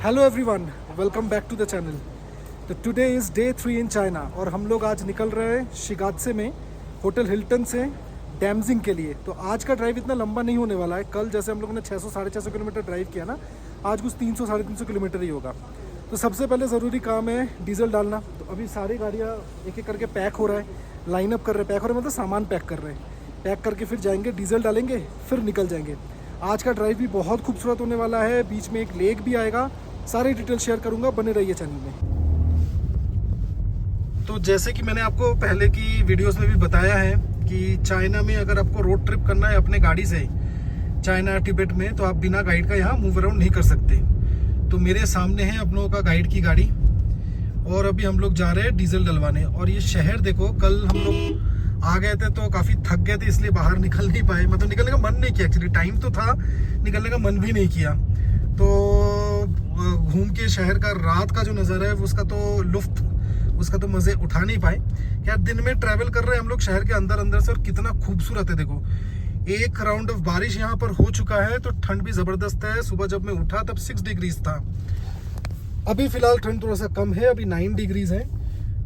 Hello everyone, welcome back to the channel. तो today is day 3 in China और हम लोग आज निकल रहे हैं शिगात्से में होटल हिल्टन से डैमजिंग के लिए। तो आज का ड्राइव इतना लंबा नहीं होने वाला है। कल जैसे हम लोगों ने 600 साढ़े 600 किलोमीटर ड्राइव किया ना, आज कुछ 300 साढ़े 300 किलोमीटर ही होगा। तो सबसे पहले ज़रूरी काम है डीजल डालना। तो अभी सारी गाड़ियाँ एक एक करके पैक हो रहा है, लाइन अप कर रहे हैं। पैक हो रहे हैं मतलब सामान पैक कर रहे हैं। पैक करके फिर जाएंगे, डीजल डालेंगे, फिर निकल जाएंगे। आज का ड्राइव भी बहुत खूबसूरत होने वाला है। बीच में एक लेक भी आएगा, सारी डिटेल शेयर करूंगा, बने रहिए चैनल में। तो जैसे कि मैंने आपको पहले की वीडियोस में भी बताया है कि चाइना में अगर आपको रोड ट्रिप करना है अपने गाड़ी से चाइना टिबेट में, तो आप बिना गाइड का यहाँ मूव अराउंड नहीं कर सकते। तो मेरे सामने है अपनों का गाइड की गाड़ी और अभी हम लोग जा रहे हैं डीजल डलवाने। और ये शहर देखो, कल हम लोग आ गए थे तो काफ़ी थक गए थे, इसलिए बाहर निकल नहीं पाए। मतलब निकलने का मन नहीं किया, एक्चुअली टाइम तो था, निकलने का मन भी नहीं किया। तो घूम के शहर का रात का जो नज़ारा है उसका तो लुफ्त, उसका तो मज़े उठा नहीं पाए। यार दिन में ट्रैवल कर रहे हैं हम लोग शहर के अंदर अंदर से, और कितना खूबसूरत है देखो। एक राउंड ऑफ बारिश यहाँ पर हो चुका है, तो ठंड भी ज़बरदस्त है। सुबह जब मैं उठा तब 6 डिग्रीज था। अभी फिलहाल ठंड थोड़ा सा कम है, अभी 9 डिग्रीज है।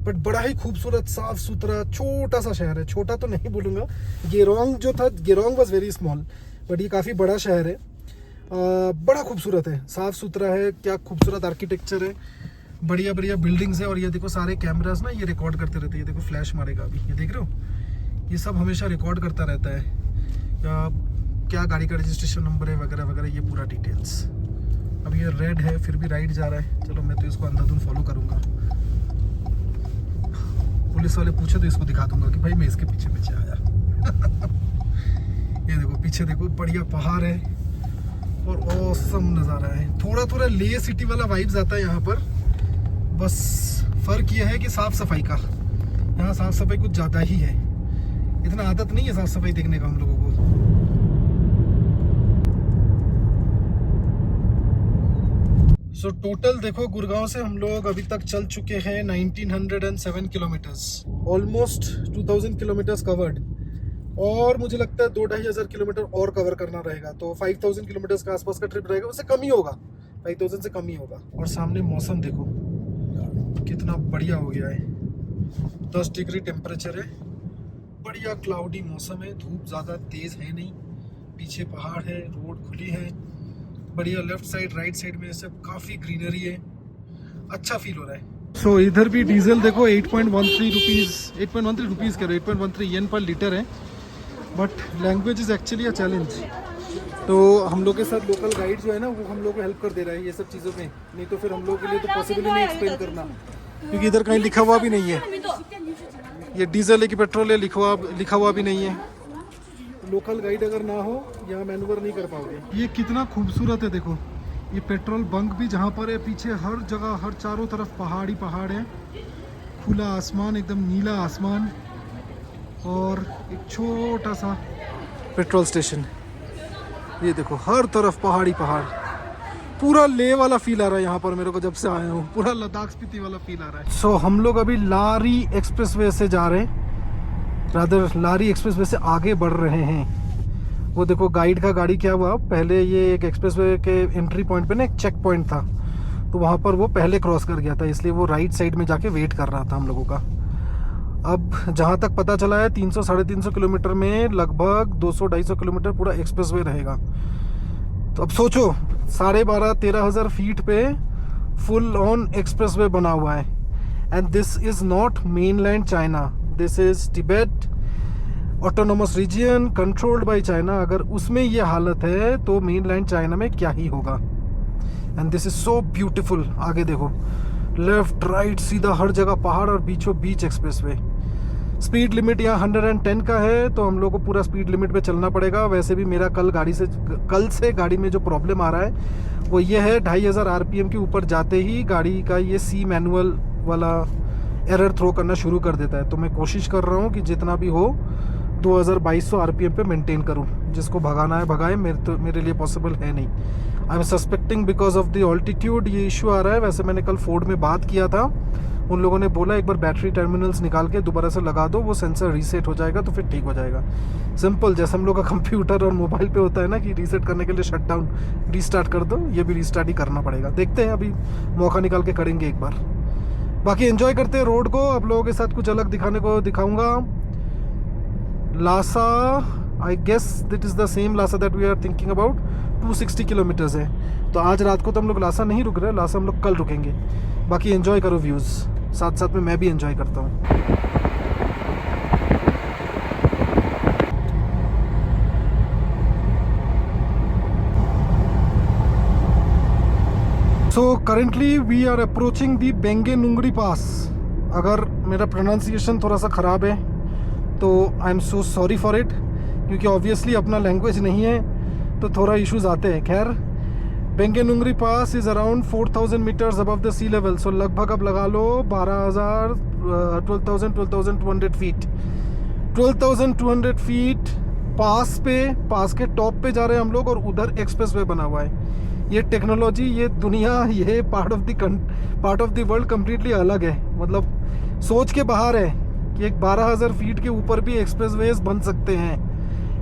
बट बड़ा ही खूबसूरत, साफ सुथरा, छोटा सा शहर है। छोटा तो नहीं बोलूँगा, गेरोंग जो था, गेरोंग वॉज वेरी स्मॉल, बट ये काफ़ी बड़ा शहर है। बड़ा खूबसूरत है, साफ़ सुथरा है, क्या खूबसूरत आर्किटेक्चर है, बढ़िया बढ़िया बिल्डिंग्स है। और ये देखो सारे कैमरास ना, ये रिकॉर्ड करते रहते हैं। ये देखो फ्लैश मारेगा अभी, ये देख रहे हो, ये सब हमेशा रिकॉर्ड करता रहता है। क्या गाड़ी का रजिस्ट्रेशन नंबर है वगैरह वगैरह, ये पूरा डिटेल्स। अब ये रेड है फिर भी राइट जा रहा है। चलो मैं तो इसको अंधाधुन फॉलो करूँगा। पुलिस वाले पूछे तो इसको दिखा दूंगा कि भाई मैं इसके पीछे पीछे आया। ये देखो पीछे देखो, बढ़िया पहाड़ है और ऑसम नज़ारा है। थोड़ा थोड़ा ले सिटी वाला वाइब्स आता है यहाँ पर। बस फ़र्क ये है कि साफ़ सफाई का, यहाँ साफ़ सफाई कुछ ज़्यादा ही है। इतना आदत नहीं है साफ़ सफाई देखने का हम लोगों को। सो टोटल देखो, गुड़गांव से हम लोग अभी तक चल चुके हैं 1907 किलोमीटर्स, ऑलमोस्ट 2000 किलोमीटर्स कवर्ड। और मुझे लगता है 2-2,500 किलोमीटर और कवर करना रहेगा, तो 5000 किलोमीटर्स के आसपास का ट्रिप रहेगा। उससे कम ही होगा, 5000 से कम ही होगा। और सामने मौसम देखो कितना बढ़िया हो गया है, 10 डिग्री टेम्परेचर है, बढ़िया क्लाउडी मौसम है, धूप ज़्यादा तेज़ है नहीं, पीछे पहाड़ है, रोड खुली है, बढ़िया। लेफ्ट साइड राइट साइड में सब काफ़ी ग्रीनरी है, अच्छा फील हो रहा है। सो इधर भी डीजल देखो 8.13 रुपीज़ करो, 8.13 येन पर लीटर है। But language is actually a challenge. तो हम लोग के साथ लोकल गाइड जो है ना, वो हम लोग को हेल्प कर दे रहा है ये सब चीज़ों में। नहीं तो फिर हम लोग के लिए तो पॉसिबल ही नहीं एक्सप्लेन करना, क्योंकि इधर कहीं लिखा हुआ भी नहीं है ये डीजल है कि पेट्रोल है, लिखा हुआ भी नहीं है। लोकल गाइड अगर ना हो यहाँ मैनूवर नहीं कर पाओगे। ये कितना खूबसूरत है देखो, ये पेट्रोल बंक भी जहाँ पर है, पीछे हर जगह हर चारों तरफ पहाड़ी पहाड़ है, खुला आसमान, एकदम नीला आसमान, और एक छोटा सा पेट्रोल स्टेशन। ये देखो हर तरफ पहाड़ी पहाड़, पूरा ले वाला फील आ रहा है यहाँ पर मेरे को जब से आया हूँ, पूरा लद्दाख स्पीति वाला फील आ रहा है। सो हम लोग अभी लारी एक्सप्रेसवे से जा रहे हैं, रादर लारी एक्सप्रेसवे से आगे बढ़ रहे हैं। वो देखो गाइड का गाड़ी क्या हुआ, पहले ये एक एक्सप्रेसवे के एंट्री पॉइंट पे ना एक चेक पॉइंट था, तो वहाँ पर वो पहले क्रॉस कर गया था, इसलिए वो राइट साइड में जाके वेट कर रहा था हम लोगों का। अब जहाँ तक पता चला है 300 साढ़े 300 किलोमीटर में लगभग 200-250 किलोमीटर पूरा एक्सप्रेसवे रहेगा। तो अब सोचो 12,500-13,000 फीट पे फुल ऑन एक्सप्रेसवे बना हुआ है। And this is not mainland China, this is Tibet autonomous region controlled by China. अगर उसमें ये हालत है तो मेनलैंड चाइना में क्या ही होगा। And this is so beautiful. आगे देखो लेफ्ट राइट सीधा हर जगह पहाड़ और बीचों बीच एक्सप्रेसवे। स्पीड लिमिट यहाँ 110 का है, तो हम लोग को पूरा स्पीड लिमिट पे चलना पड़ेगा। वैसे भी मेरा कल से गाड़ी में जो प्रॉब्लम आ रहा है वो ये है, 2500 RPM के ऊपर जाते ही गाड़ी का ये सी मैनुअल वाला एरर थ्रो करना शुरू कर देता है। तो मैं कोशिश कर रहा हूँ कि जितना भी हो 2200 RPM पे मेंटेन करूँ। जिसको भगाना है भगाए, मेरे लिए पॉसिबल है नहीं। I am suspecting because of the altitude ये इशू आ रहा है। वैसे मैंने कल फोर्ड में बात किया था, उन लोगों ने बोला एक बार बैटरी टर्मिनल्स निकाल के दोबारा से लगा दो, वो सेंसर रीसेट हो जाएगा तो फिर ठीक हो जाएगा। सिंपल, जैसे हम लोग का कंप्यूटर और मोबाइल पे होता है ना कि रीसेट करने के लिए शट डाउन रीस्टार्ट कर दो, ये भी रीस्टार्ट ही करना पड़ेगा। देखते हैं, अभी मौका निकाल के करेंगे एक बार। बाकी एंजॉय करते हैं रोड को। आप लोगों के साथ कुछ अलग दिखाऊंगा। Lhasa, I guess that is the same Lhasa that we are thinking about. 260 kilometres है, तो आज रात को तो हम लोग लासा नहीं रुक रहे, लासा हम लोग कल रुकेंगे। बाकी एंजॉय करो व्यूज़, साथ साथ में मैं भी एंजॉय करता हूँ। So currently we are approaching the बेंगे नुंगड़ी पास। अगर मेरा प्रोनाउंसिएशन थोड़ा सा ख़राब है तो I am so sorry for it, क्योंकि ऑब्वियसली अपना लैंग्वेज नहीं है तो थोड़ा इश्यूज आते हैं। खैर, बेंगे नुंगरी pass is around 4000 metres above the sea level. So लगभग अब लगा लो 12,200 फीट। 12,200 फीट पास के टॉप पे जा रहे हैं हम लोग, और उधर एक्सप्रेस वे बना हुआ है। ये टेक्नोलॉजी, ये दुनिया, ये part of the world completely अलग है। मतलब सोच के बाहर है कि एक 12,000 फीट के ऊपर भी एक्सप्रेस वेज बन सकते हैं।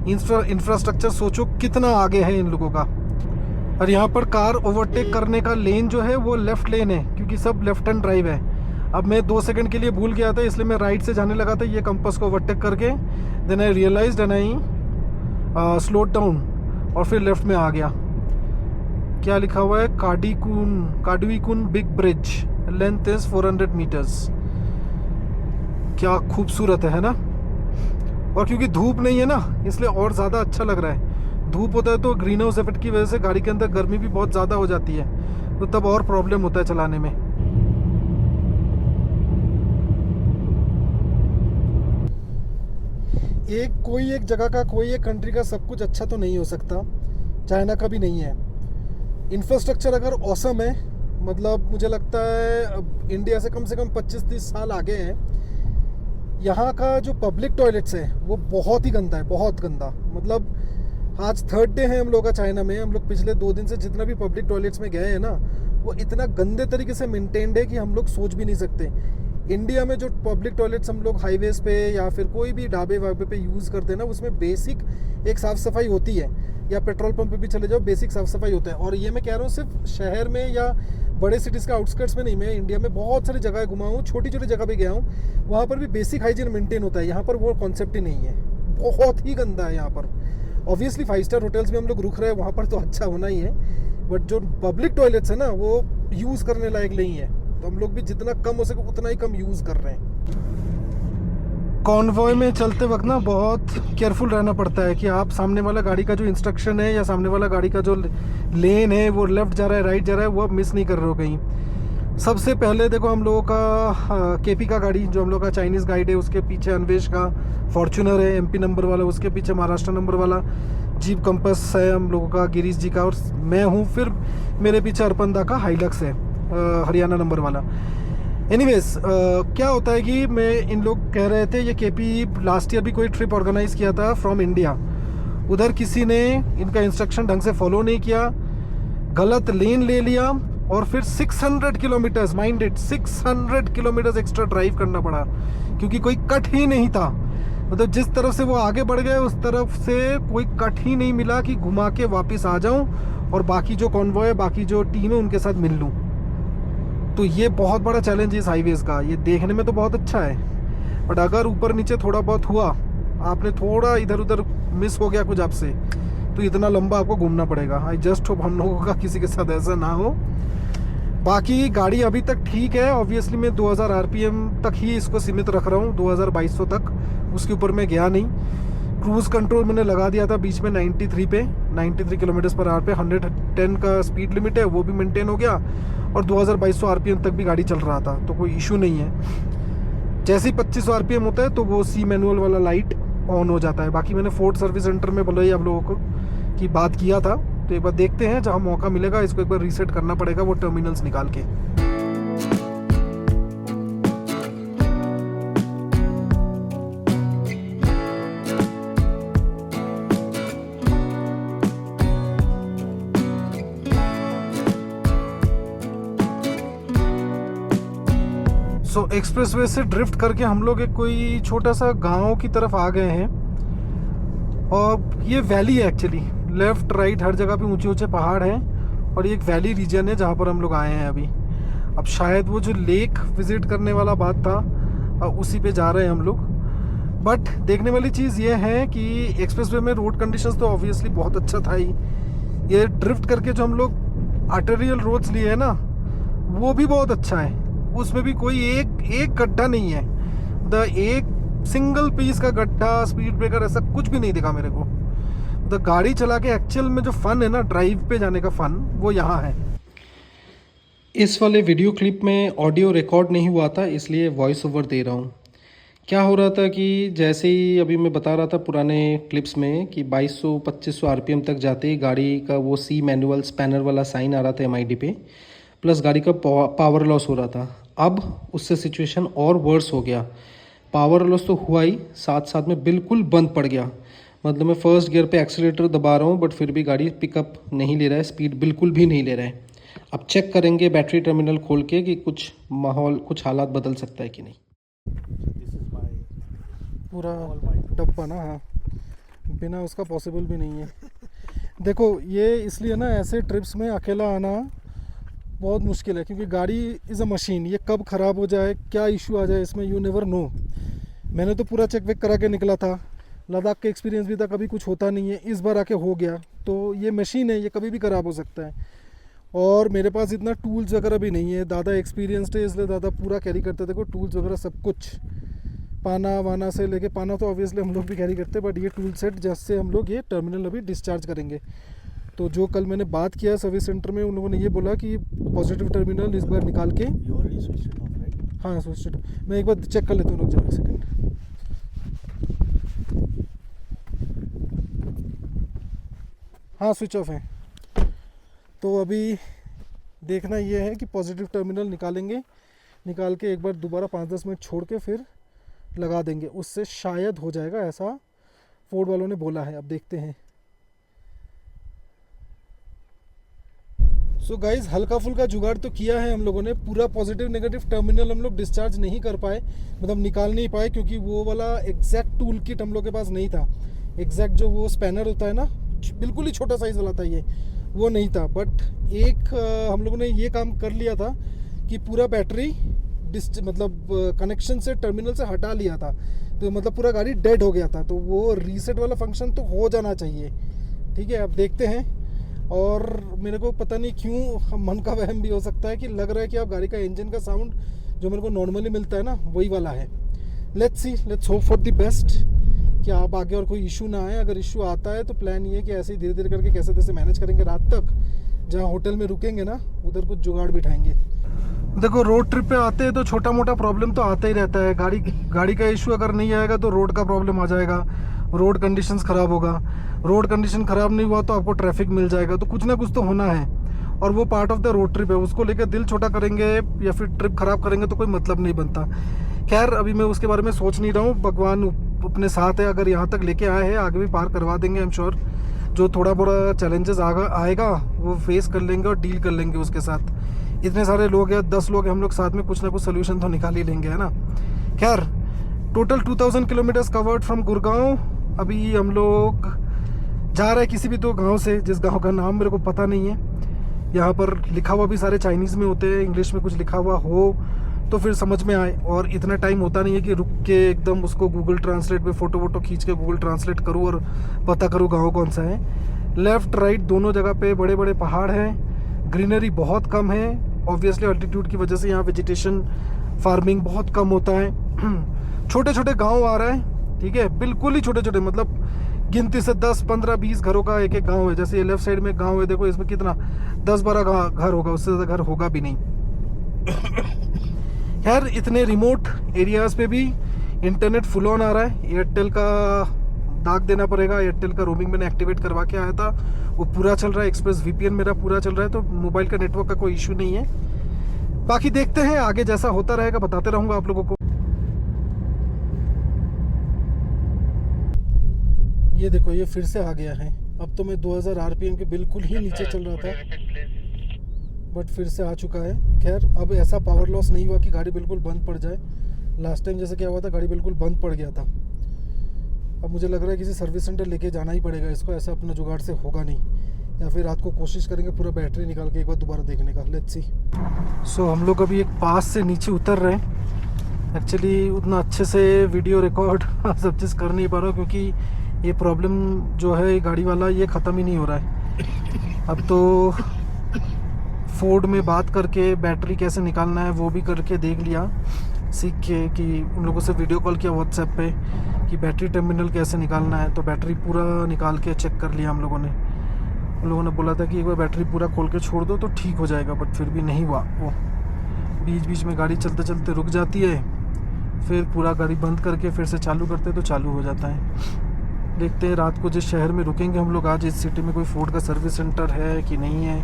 इंफ्रास्ट्रक्चर सोचो कितना आगे है इन लोगों का। और यहाँ पर कार ओवरटेक करने का लेन जो है वो लेफ़्ट लेन है, क्योंकि सब लेफ्ट हैंड ड्राइव है। अब मैं 2 सेकंड के लिए भूल गया था, इसलिए मैं राइट से जाने लगा था ये कंपास को ओवरटेक करके। Then I realised and I slowed down और फिर लेफ्ट में आ गया। क्या लिखा हुआ है? काडुईकुन big bridge, length is 400 metres. क्या खूबसूरत है ना। और क्योंकि धूप नहीं है ना, इसलिए और ज़्यादा अच्छा लग रहा है। धूप होता है तो ग्रीन हाउस इफेक्ट की वजह से गाड़ी के अंदर गर्मी भी बहुत ज़्यादा हो जाती है, तो तब और प्रॉब्लम होता है चलाने में। कोई एक जगह का, कोई एक कंट्री का सब कुछ अच्छा तो नहीं हो सकता। चाइना का भी नहीं है। इंफ्रास्ट्रक्चर अगर औसम है, मतलब मुझे लगता है इंडिया से कम 25-30 साल आगे हैं। यहाँ का जो पब्लिक टॉयलेट्स है वो बहुत ही गंदा है, बहुत गंदा। मतलब आज 3rd डे है हम लोग का चाइना में। हम लोग पिछले 2 दिन से जितना भी पब्लिक टॉयलेट्स में गए हैं ना, वो इतना गंदे तरीके से मेंटेन्ड है कि हम लोग सोच भी नहीं सकते। इंडिया में जो पब्लिक टॉयलेट्स हम लोग हाईवेज पे या फिर कोई भी ढाबे वाबे पे यूज़ करते हैं ना, उसमें बेसिक एक साफ़ सफाई होती है। या पेट्रोल पंप पे भी चले जाओ, बेसिक साफ़ सफाई होता है। और ये मैं कह रहा हूँ सिर्फ शहर में या बड़े सिटीज़ के आउटस्कर्ट्स में नहीं, मैं इंडिया में बहुत सारी जगह घुमा हूँ, छोटी छोटी जगह पे गया हूँ, वहाँ पर भी बेसिक हाइजीन मेंटेन होता है। यहाँ पर वो कॉन्सेप्ट ही नहीं है, बहुत ही गंदा है यहाँ पर। ऑब्वियसली 5 स्टार होटल्स में हम लोग रुक रहे हैं, वहाँ पर तो अच्छा होना ही है, बट जो पब्लिक टॉयलेट्स है ना वो यूज़ करने लायक नहीं है। तो हम लोग भी जितना कम हो सके उतना ही कम यूज़ कर रहे हैं। कॉन्वॉय में चलते वक्त ना बहुत केयरफुल रहना पड़ता है कि आप सामने वाला गाड़ी का जो इंस्ट्रक्शन है या सामने वाला गाड़ी का जो लेन है वो लेफ़्ट जा रहा है राइट जा रहा है, वो आप मिस नहीं कर रहे हो कहीं। सबसे पहले देखो हम लोगों का केपी का गाड़ी, जो हम लोग का चाइनीज़ गाइड है, उसके पीछे अन्वेष का फॉर्च्यूनर है MP नंबर वाला, उसके पीछे महाराष्ट्र नंबर वाला जीप कंपस है हम लोगों का, गिरीश जी का, और मैं हूँ। फिर मेरे पीछे अर्पंदा का हाइलक्स है हरियाणा नंबर वाला। एनीवेज क्या होता है कि मैं इन लोग कह रहे थे ये केपी लास्ट ईयर भी कोई ट्रिप ऑर्गेनाइज़ किया था फ्रॉम इंडिया। उधर किसी ने इनका इंस्ट्रक्शन ढंग से फॉलो नहीं किया, गलत लेन ले लिया, और फिर 600 kilometres, mind it 600 kilometres extra drive करना पड़ा, क्योंकि कोई कट ही नहीं था। मतलब जिस तरफ से वो आगे बढ़ गए उस तरफ से कोई कट ही नहीं मिला कि घुमा के वापस आ जाऊं और बाकी जो कॉन्वॉय है, बाकी जो टीम है उनके साथ मिल लूं। तो ये बहुत बड़ा चैलेंज है इस हाईवेज का। ये देखने में तो बहुत अच्छा है, बट अगर ऊपर नीचे थोड़ा बहुत हुआ, आपने थोड़ा इधर उधर मिस हो गया कुछ आपसे, तो इतना लंबा आपको घूमना पड़ेगा। आई जस्ट होप हम लोगों का किसी के साथ ऐसा ना हो। बाकी गाड़ी अभी तक ठीक है। ऑब्वियसली मैं 2000 RPM तक ही इसको सीमित रख रहा हूँ, 2200 तक, उसके ऊपर मैं गया नहीं। क्रूज़ कंट्रोल मैंने लगा दिया था बीच में 93 पे, 93 km/h पे। 110 का स्पीड लिमिट है, वो भी मेंटेन हो गया, और 2200 RPM तक भी गाड़ी चल रहा था, तो कोई इशू नहीं है। जैसे ही 2500 RPM होता है तो वो सी मैनुअल वाला लाइट ऑन हो जाता है। बाकी मैंने फोर्ड सर्विस सेंटर में भले ही आप लोगों को की बात किया था, तो एक बार देखते हैं, जहाँ मौका मिलेगा इसको एक बार रीसेट करना पड़ेगा वो टर्मिनल्स निकाल के। सो एक्सप्रेसवे से ड्रिफ्ट करके हम लोग एक कोई छोटा सा गांव की तरफ आ गए हैं। और ये वैली है एक्चुअली, लेफ्ट राइट हर जगह पे ऊंचे ऊंचे पहाड़ हैं और ये एक वैली रीजन है जहाँ पर हम लोग आए हैं अभी। अब शायद वो जो लेक विजिट करने वाला बात था उसी पे जा रहे हैं हम लोग। बट देखने वाली चीज़ ये है कि एक्सप्रेसवे में रोड कंडीशंस तो ऑब्वियसली बहुत अच्छा था ही। ये ड्रिफ्ट करके जो हम लोग आर्टेरियल रोड्स लिए हैं ना, वो भी बहुत अच्छा है। उसमें भी कोई एक गड्ढा नहीं है, एक सिंगल पीस का गड्ढा, स्पीड ब्रेकर ऐसा कुछ भी नहीं दिखा मेरे को। गाड़ी चला के एक्चुअल में जो फन है ना, ड्राइव पे जाने का फन, वो यहाँ है। इस वाले वीडियो क्लिप में ऑडियो रिकॉर्ड नहीं हुआ था, इसलिए वॉइस ओवर दे रहा हूँ। क्या हो रहा था कि जैसे ही अभी मैं बता रहा था पुराने क्लिप्स में कि 2200-2500 आरपीएम तक जाते ही गाड़ी का वो सी मैनुअल स्पैनर वाला साइन आ रहा था एमआईडी पे, प्लस गाड़ी का पावर लॉस हो रहा था। अब उससे सिचुएशन और वर्स हो गया। पावर लॉस तो हुआ ही, साथ साथ में बिल्कुल बंद पड़ गया। मतलब मैं फर्स्ट गियर पे एक्सीलेटर दबा रहा हूँ बट फिर भी गाड़ी पिकअप नहीं ले रहा है, स्पीड बिल्कुल भी नहीं ले रहा है। अब चेक करेंगे बैटरी टर्मिनल खोल के कि कुछ माहौल, कुछ हालात बदल सकता है कि नहीं। पूरा डब्बा ना, हाँ, बिना उसका पॉसिबल भी नहीं है। देखो ये इसलिए ना ऐसे ट्रिप्स में अकेला आना बहुत मुश्किल है, क्योंकि गाड़ी इज़ अ मशीन। ये कब ख़राब हो जाए, क्या इशू आ जाए इसमें, यू नेवर नो। मैंने तो पूरा चेक वेक करा के निकला था। लद्दाख का एक्सपीरियंस भी था, कभी कुछ होता नहीं है, इस बार आके हो गया। तो ये मशीन है, ये कभी भी ख़राब हो सकता है। और मेरे पास इतना टूल्स वगैरह भी नहीं है। दादा एक्सपीरियंस्ड है, इसलिए दादा पूरा कैरी करते थे, टूल्स वगैरह सब कुछ, पाना वाना से लेके, पाना तो ऑब्वियसली हम लोग भी कैरी करते हैं, बट ये टूल सेट जैसे हम लोग ये टर्मिनल अभी डिस्चार्ज करेंगे। तो जो कल मैंने बात किया सर्विस सेंटर में, उन लोगों ने ये बोला कि पॉजिटिव टर्मिनल इस बार निकाल के, हाँ स्विच इट, मैं एक बार चेक कर लेता हूँ, रुक जाओ एक सेकेंड। हाँ स्विच ऑफ है। तो अभी देखना ये है कि पॉजिटिव टर्मिनल निकालेंगे, निकाल के एक बार दोबारा 5-10 मिनट छोड़ के फिर लगा देंगे, उससे शायद हो जाएगा, ऐसा फोर्ड वालों ने बोला है। अब देखते हैं। सो गाइज हल्का फुल्का जुगाड़ तो किया है हम लोगों ने। पूरा पॉजिटिव नेगेटिव टर्मिनल हम लोग डिस्चार्ज नहीं कर पाए, मतलब निकाल नहीं पाए, क्योंकि वो वाला एग्जैक्ट टूल किट हम लोग के पास नहीं था। एग्जैक्ट जो वो स्पैनर होता है ना, बिल्कुल ही छोटा साइज़ वाला था, ये वो नहीं था। बट एक हम लोगों ने ये काम कर लिया था कि पूरा बैटरी मतलब कनेक्शन से, टर्मिनल से हटा लिया था। तो मतलब पूरा गाड़ी डेड हो गया था, तो वो रीसेट वाला फंक्शन तो हो जाना चाहिए। ठीक है, अब देखते हैं। और मेरे को पता नहीं क्यों मन का वहम भी हो सकता है कि लग रहा है कि अब गाड़ी का इंजन का साउंड जो मेरे को नॉर्मली मिलता है ना, वही वाला है। Let's see, let's hope for the best कि आप आगे और कोई इशू ना आए। अगर इशू आता है तो प्लान ये है कि ऐसे ही धीरे धीरे करके कैसे तैसे मैनेज करेंगे। रात तक जहाँ होटल में रुकेंगे ना, उधर कुछ जुगाड़ बिठाएंगे। देखो रोड ट्रिप पे आते हैं तो छोटा मोटा प्रॉब्लम तो आता ही रहता है। गाड़ी का इशू अगर नहीं आएगा तो रोड का प्रॉब्लम आ जाएगा, रोड कंडीशंस ख़राब होगा। रोड कंडीशन ख़राब नहीं हुआ तो आपको ट्रैफिक मिल जाएगा। तो कुछ ना कुछ तो होना है, और वो part of the road trip है। उसको लेकर दिल छोटा करेंगे या फिर ट्रिप ख़राब करेंगे तो कोई मतलब नहीं बनता। खैर अभी मैं उसके बारे में सोच नहीं रहा हूँ, भगवान अपने साथ है। अगर यहाँ तक लेके आए हैं, आगे भी पार करवा देंगे आई एम श्योर। जो थोड़ा बड़ा चैलेंजेस आएगा वो फेस कर लेंगे और डील कर लेंगे उसके साथ। इतने सारे लोग हैं, 10 लोग हैं हम लोग साथ में, कुछ ना कुछ सोल्यूशन तो निकाल ही लेंगे, है ना। खैर total 2000 kilometres covered from Gurgaon. अभी हम लोग जा रहे हैं किसी भी तो गांव से, जिस गांव का नाम मेरे को पता नहीं है। यहाँ पर लिखा हुआ भी सारे चाइनीज़ में होते हैं, इंग्लिश में कुछ लिखा हुआ हो तो फिर समझ में आए। और इतना टाइम होता नहीं है कि रुक के एकदम उसको गूगल ट्रांसलेट पे फ़ोटो वोटो खींच के गूगल ट्रांसलेट करूँ और पता करूँ गाँव कौन सा है। लेफ़्ट राइट दोनों जगह पे बड़े बड़े पहाड़ हैं, ग्रीनरी बहुत कम है। ऑब्वियसली अल्टीट्यूड की वजह से यहाँ वेजिटेशन फार्मिंग बहुत कम होता है। छोटे छोटे गाँव आ रहा है, ठीक है, बिल्कुल ही छोटे छोटे, मतलब गिनती से 10, 15, 20 घरों का एक एक गांव है। जैसे ये लेफ्ट साइड में गांव है, देखो इसमें कितना 10-12 घर होगा, उससे ज़्यादा घर होगा भी नहीं। खैर इतने रिमोट एरियाज़ पे भी इंटरनेट फुल ऑन आ रहा है। एयरटेल का दाग देना पड़ेगा। एयरटेल का रोमिंग मैंने एक्टिवेट करवा के आया था, वो पूरा चल रहा है। एक्सप्रेस वीपीएन मेरा पूरा चल रहा है, तो मोबाइल का नेटवर्क का कोई इशू नहीं है। बाकी देखते हैं आगे जैसा होता रहेगा, बताते रहूँगा आप लोगों को। ये देखो ये फिर से आ गया है। अब तो मैं 2000 आरपीएम के बिल्कुल ही नीचे चल रहा था। बट फिर से आ चुका है। खैर अब ऐसा पावर लॉस नहीं हुआ कि गाड़ी बिल्कुल बंद पड़ जाए। लास्ट टाइम जैसे क्या हुआ था, गाड़ी बिल्कुल बंद पड़ गया था। अब मुझे लग रहा है किसी सर्विस सेंटर लेके जाना ही पड़ेगा इसको, ऐसा अपना जुगाड़ से होगा नहीं। या फिर रात को कोशिश करेंगे पूरा बैटरी निकाल के एक बार दोबारा देखने का। Let's see. सो हम लोग अभी एक पास से नीचे उतर रहे हैं। एक्चुअली उतना अच्छे से वीडियो रिकॉर्ड सब चीज़ कर नहीं पा रहा हूँ, क्योंकि ये प्रॉब्लम जो है गाड़ी वाला ये ख़त्म ही नहीं हो रहा है। अब तो फोर्ड में बात करके बैटरी कैसे निकालना है वो भी करके देख लिया, सीख के, कि उन लोगों से वीडियो कॉल किया व्हाट्सएप पे कि बैटरी टर्मिनल कैसे निकालना है। तो बैटरी पूरा निकाल के चेक कर लिया हम लोगों ने। उन लोगों ने बोला था कि एक बार बैटरी पूरा खोल के छोड़ दो तो ठीक हो जाएगा, बट फिर भी नहीं हुआ। वो बीच बीच में गाड़ी चलते चलते रुक जाती है, फिर पूरा गाड़ी बंद करके फिर से चालू करते तो चालू हो जाता है। देखते हैं रात को जिस शहर में रुकेंगे हम लोग आज, इस सिटी में कोई फोर्ड का सर्विस सेंटर है कि नहीं है।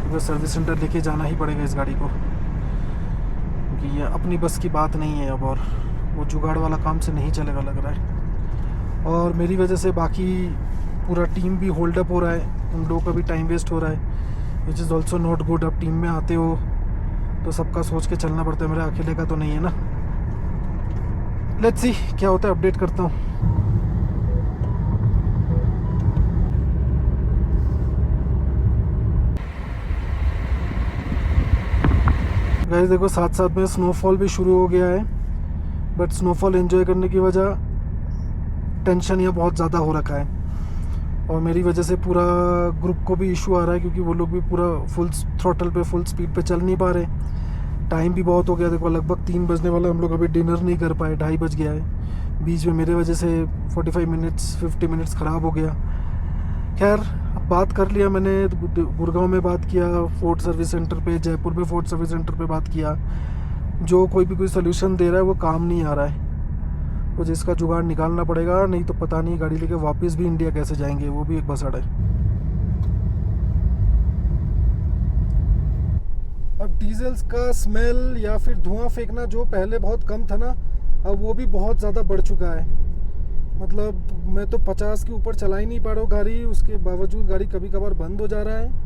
तो सर्विस सेंटर लेके जाना ही पड़ेगा इस गाड़ी को, क्योंकि ये अपनी बस की बात नहीं है अब, और वो जुगाड़ वाला काम से नहीं चलेगा लग रहा है। और मेरी वजह से बाकी पूरा टीम भी होल्ड अप हो रहा है, उन लोगों का भी टाइम वेस्ट हो रहा है, which is also not good. अब टीम में आते हो तो सबका सोच के चलना पड़ता है, मेरा अकेले का तो नहीं है ना। लेट्स सी क्या होता है, अपडेट करता हूँ। गाइस देखो साथ साथ में स्नोफॉल भी शुरू हो गया है, बट स्नोफॉल एंजॉय करने की वजह टेंशन यहाँ बहुत ज़्यादा हो रखा है। और मेरी वजह से पूरा ग्रुप को भी इशू आ रहा है, क्योंकि वो लोग भी पूरा फुल थ्रॉटल पे फुल स्पीड पे चल नहीं पा रहे। टाइम भी बहुत हो गया, देखो लगभग 3 बजने वाला, हम लोग अभी डिनर नहीं कर पाए, 2:30 बज गया है। बीच में मेरे वजह से 45 मिनट्स 50 मिनट्स ख़राब हो गया। खैर बात कर लिया मैंने, गुड़गांव में बात किया फोर्ड सर्विस सेंटर पे, जयपुर में फोर्ड सर्विस सेंटर पे बात किया। जो कोई भी कोई सोल्यूशन दे रहा है वो काम नहीं आ रहा है, तो जिसका जुगाड़ निकालना पड़ेगा, नहीं तो पता नहीं गाड़ी लेके वापस भी इंडिया कैसे जाएंगे, वो भी एक बसड़ है। अब डीजल्स का स्मेल या फिर धुआं फेंकना जो पहले बहुत कम था ना, अब वो भी बहुत ज़्यादा बढ़ चुका है। मतलब मैं तो 50 के ऊपर चला ही नहीं पा रहा हूँ गाड़ी, उसके बावजूद गाड़ी कभी कभार बंद हो जा रहा है।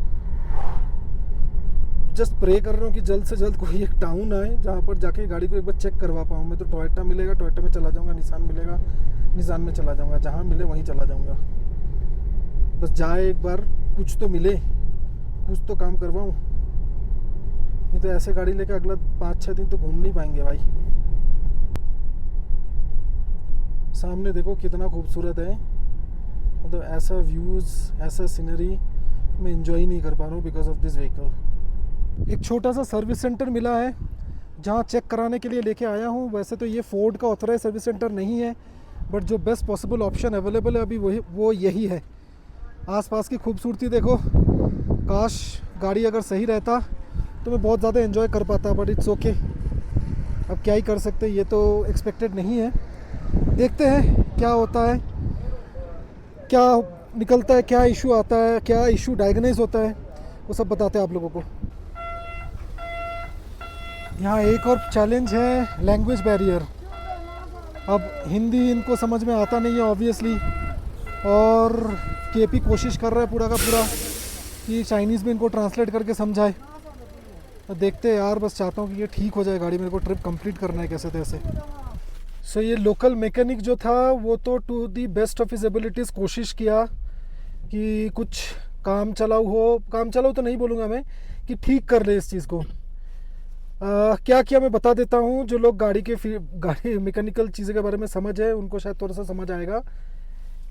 जस्ट प्रे कर रहा हूँ कि जल्द से जल्द कोई एक टाउन आए जहाँ पर जाके गाड़ी को एक बार चेक करवा पाऊँ। मैं तो टोयोटा मिलेगा टोयोटा में चला जाऊँगा, निसान मिलेगा निसान में चला जाऊँगा, जहाँ मिले वहीं चला जाऊँगा। बस जाए एक बार, कुछ तो मिले, कुछ तो काम करवाऊँ। नहीं तो ऐसे गाड़ी लेके अगला 5-6 दिन तो घूम नहीं पाएंगे भाई। सामने देखो कितना खूबसूरत है, मतलब ऐसा व्यूज़ ऐसा सीनरी मैं एंजॉय नहीं कर पा रहा हूँ बिकॉज ऑफ दिस व्हीकल। एक छोटा सा सर्विस सेंटर मिला है जहाँ चेक कराने के लिए लेके आया हूँ। वैसे तो ये फोर्ड का ऑथराइज सर्विस सेंटर नहीं है, बट जो बेस्ट पॉसिबल ऑप्शन अवेलेबल है अभी वो यही है। आसपास की खूबसूरती देखो, काश गाड़ी अगर सही रहता तो मैं बहुत ज़्यादा एंजॉय कर पाता, बट इट्स ओके। अब क्या ही कर सकते, ये तो एक्सपेक्टेड नहीं है। देखते हैं क्या होता है, क्या निकलता है, क्या इशू आता है, क्या इशू डायग्नाइज होता है, वो सब बताते हैं आप लोगों को। यहाँ एक और चैलेंज है लैंग्वेज बैरियर। अब हिंदी इनको समझ में आता नहीं है ऑब्वियसली, और केपी कोशिश कर रहा है पूरा का पूरा कि चाइनीज़ में इनको ट्रांसलेट करके समझाए। तो देखते हैं यार, बस चाहता हूँ कि ये ठीक हो जाए गाड़ी, मेरे को ट्रिप कंप्लीट करना है कैसे तैसे। सो ये लोकल मैकेनिक जो था वो तो to the best of his abilities कोशिश किया कि कुछ काम चलाऊ तो नहीं बोलूँगा मैं, कि ठीक कर ले इस चीज़ को। क्या किया मैं बता देता हूँ। जो लोग गाड़ी मैकेनिकल चीज़ें के बारे में समझ है उनको शायद थोड़ा सा समझ आएगा।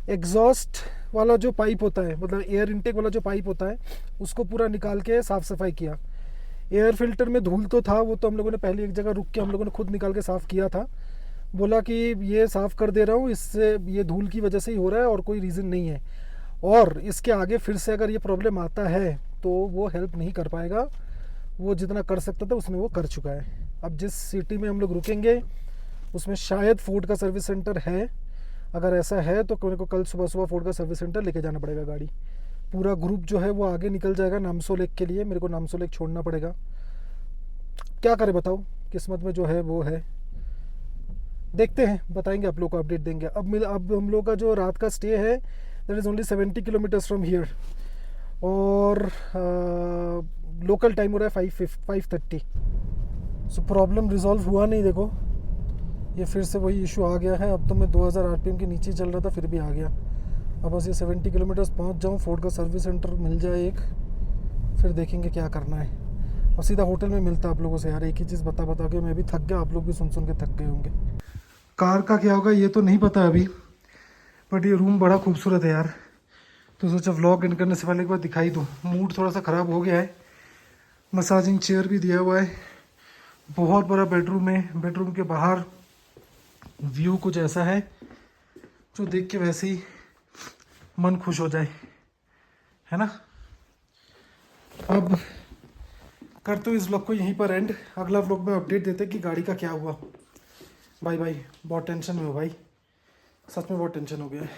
एग्जॉस्ट वाला जो पाइप होता है, मतलब एयर इनटेक वाला जो पाइप होता है, उसको पूरा निकाल के साफ़ सफाई किया। एयर फिल्टर में धूल तो था, वो तो हम लोगों ने पहले एक जगह रुक के हम लोगों ने खुद निकाल के साफ़ किया था। बोला कि ये साफ़ कर दे रहा हूँ, इससे ये धूल की वजह से ही हो रहा है और कोई रीज़न नहीं है, और इसके आगे फिर से अगर ये प्रॉब्लम आता है तो वो हेल्प नहीं कर पाएगा। वो जितना कर सकता था उसने वो कर चुका है। अब जिस सिटी में हम लोग रुकेंगे उसमें शायद फोर्ड का सर्विस सेंटर है। अगर ऐसा है तो मेरे को कल सुबह फोर्ड का सर्विस सेंटर लेके जाना पड़ेगा गाड़ी। पूरा ग्रुप जो है वो आगे निकल जाएगा नामसो लेक के लिए, मेरे को नामसो लेक छोड़ना पड़ेगा। क्या करें बताओ, किस्मत में जो है वो है। देखते हैं, बताएंगे आप लोग को, अपडेट देंगे। अब हम लोग का जो रात का स्टे है that is only 70 kilometres from here. और लोकल टाइम हो रहा है 5:30। सो प्रॉब्लम रिजॉल्व हुआ नहीं। देखो ये फिर से वही इशू आ गया है। अब तो मैं 2000 आरपीएम के नीचे चल रहा था, फिर भी आ गया। अब बस ये 70 किलोमीटर्स पहुँच जाऊँ, फोर्ड का सर्विस सेंटर मिल जाए एक, फिर देखेंगे क्या करना है। और सीधा होटल में मिलता आप लोगों से। यार एक ही चीज़ बता बता के मैं भी थक गया, आप लोग भी सुन सुन के थक गए होंगे। कार का क्या होगा ये तो नहीं पता अभी, बट ये रूम बड़ा खूबसूरत है यार। तो सोचा व्लॉग एंड करने से पहले एक बार दिखाई दूँ। मूड थोड़ा सा ख़राब हो गया है। मसाजिंग चेयर भी दिया हुआ है, बहुत बड़ा बेडरूम है। बेडरूम के बाहर व्यू कुछ ऐसा है जो देख के वैसे ही मन खुश हो जाए, है ना। अब करते हुए इस व्लॉग को यहीं पर एंड। अगला व्लॉग में अपडेट देते कि गाड़ी का क्या हुआ। Bye bye. बहुत टेंशन में हो भाई, सच में बहुत टेंशन हो गया है।